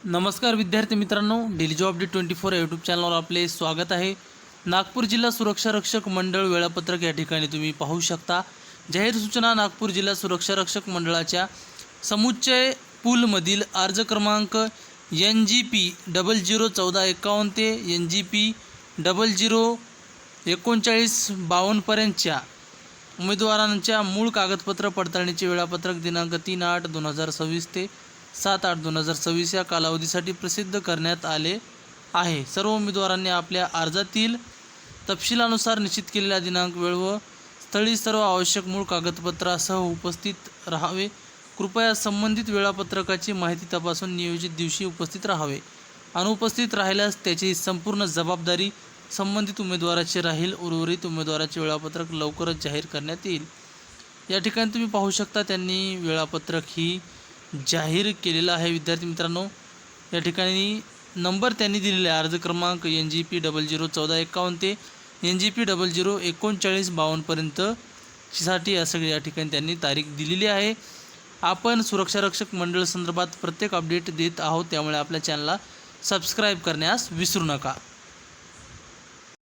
नमस्कार विद्यार्थी मित्रांनो, डेली जॉब अपडेट 24 या यूट्यूब चॅनलवर आपले स्वागत आहे। नागपूर जिल्हा सुरक्षा रक्षक मंडळ वेळापत्रक या ठिकाणी तुम्ही पाहू शकता। जाहीर सूचना नागपूर जिल्हा सुरक्षा रक्षक मंडळाच्या समुच्चय पूलमधील अर्ज क्रमांक NGP 001451 ते NGP 003952 पर्यंतच्या उमेदवारांच्या मूळ कागदपत्र पडताळणीचे वेळापत्रक दिनांक 3/8/2026 ते 7/8/2026 या कालावधीसाठी प्रसिद्ध करण्यात आले आहे। सर्व उमेदवारांनी आपल्या अर्जातील तपशिलानुसार निश्चित केलेल्या दिनांक, वेळ व स्थळी सर्व आवश्यक मूळ कागदपत्रासह उपस्थित राहावे। कृपया संबंधित वेळापत्रकाची माहिती तपासून नियोजित दिवशी उपस्थित राहावे। अनुपस्थित राहिल्यास त्याची संपूर्ण जबाबदारी संबंधित उमेदवाराची राहील। उर्वरित उमेदवाराचे वेळापत्रक लवकरच जाहीर करण्यात येईल। या ठिकाणी तुम्ही पाहू शकता त्यांनी वेळापत्रक ही जाहीर केलेला आहे। विद्यार्थी मित्रांनो, या ठिकाणी नंबर त्यांनी दिलेला आहे, अर्ज क्रमांक NGP 001451 ते NGP 003952 पर्यंत साठी या सगळ्या या ठिकाणी त्यांनी तारीख दिलेली आहे। आपण सुरक्षा रक्षक मंडळ संदर्भात प्रत्येक अपडेट देत आहोत, त्यामुळे आपल्या चॅनलला सबस्क्राईब करण्यास विसरू नका।